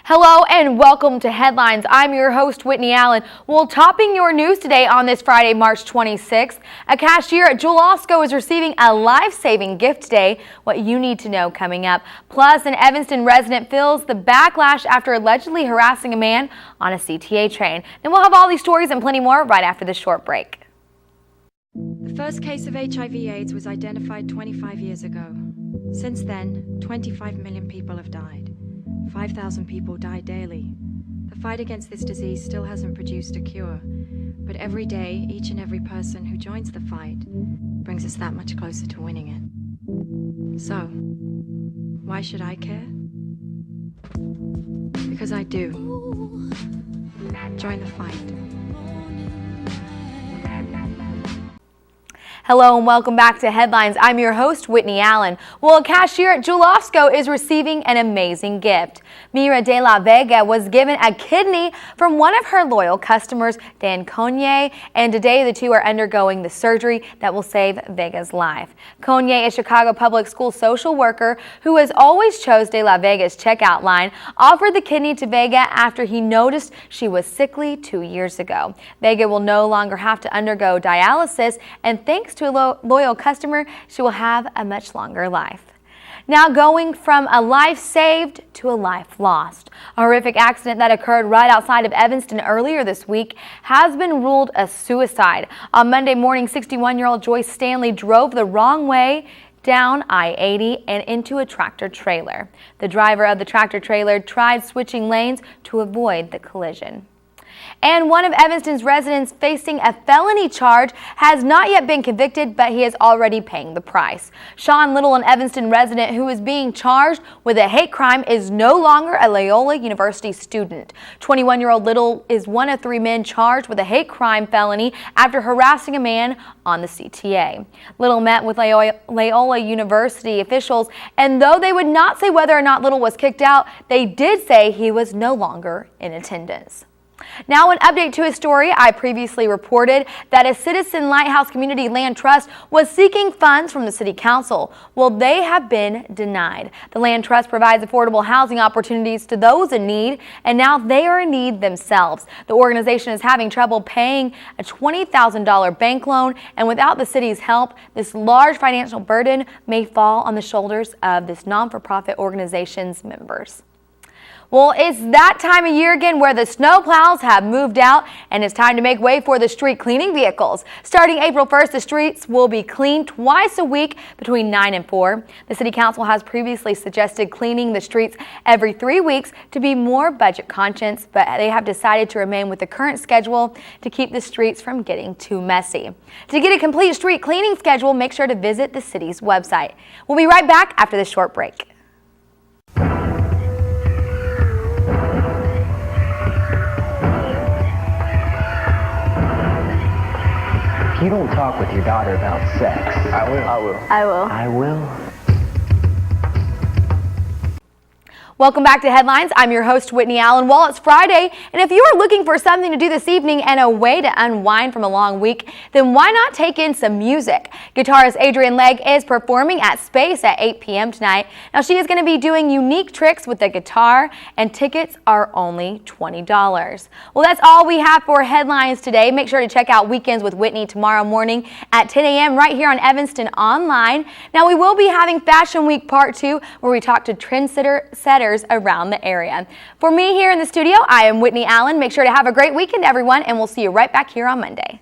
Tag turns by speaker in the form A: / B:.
A: Hello and welcome to Headlines. I'm your host, Whitney Allen. Well, topping your news today on this Friday, March 26th, a cashier at Jewel Osco is receiving a life-saving gift today. What you need to know coming up. Plus, an Evanston resident feels the backlash after allegedly harassing a man on a CTA train. And we'll have all these stories and plenty more right after this short break.
B: The first case of HIV/AIDS was identified 25 years ago. Since then, 25 million people have died. 5,000 people die daily. The fight against this disease still hasn't produced a cure, but every day, each and every person who joins the fight brings us that much closer to winning it. So, why should I care? Because I do. Join the fight.
A: Hello and welcome back to Headlines. I'm your host, Whitney Allen. Well, a cashier at Jewel Osco is receiving an amazing gift. Mira de la Vega was given a kidney from one of her loyal customers, Dan Conye, and today the two are undergoing the surgery that will save Vega's life. Conye, a Chicago public school social worker who has always chose de la Vega's checkout line, offered the kidney to Vega after he noticed she was sickly 2 years ago. Vega will no longer have to undergo dialysis, and thanks to a loyal customer, she will have a much longer life. Now going from a life saved to a life lost. A horrific accident that occurred right outside of Evanston earlier this week has been ruled a suicide. On Monday morning, 61-year-old Joyce Stanley drove the wrong way down I-80 and into a tractor trailer. The driver of the tractor trailer tried switching lanes to avoid the collision. And one of Evanston's residents facing a felony charge has not yet been convicted, but he is already paying the price. Sean Little, an Evanston resident who is being charged with a hate crime, is no longer a Loyola University student. 21-year-old Little is one of 3 men charged with a hate crime felony after harassing a man on the CTA. Little met with Loyola University officials, and though they would not say whether or not Little was kicked out, they did say he was no longer in attendance. Now, an update to a story I previously reported that a Citizen Lighthouse Community Land Trust was seeking funds from the City Council. Well, they have been denied. The Land Trust provides affordable housing opportunities to those in need, and now they are in need themselves. The organization is having trouble paying a $20,000 bank loan, and without the city's help, this large financial burden may fall on the shoulders of this non-for-profit organization's members. Well, it's that time of year again where the snow plows have moved out and it's time to make way for the street cleaning vehicles. Starting April 1st, the streets will be cleaned twice a week between 9 and 4. The City Council has previously suggested cleaning the streets every 3 weeks to be more budget conscious, but they have decided to remain with the current schedule to keep the streets from getting too messy. To get a complete street cleaning schedule, make sure to visit the city's website. We'll be right back after this short break.
C: You don't talk with your daughter about sex.
D: I will.
A: Welcome back to Headlines. I'm your host, Whitney Allen. Well, it's Friday, and if you are looking for something to do this evening and a way to unwind from a long week, then why not take in some music? Guitarist Adrienne Legg is performing at Space at 8 p.m. tonight. Now, she is going to be doing unique tricks with the guitar, and tickets are only $20. Well, that's all we have for Headlines today. Make sure to check out Weekends with Whitney tomorrow morning at 10 a.m. right here on Evanston Online. Now, we will be having Fashion Week Part 2, where we talk to trendsetters around the area. For me here in the studio, I am Whitney Allen. Make sure to have a great weekend, everyone, and we'll see you right back here on Monday.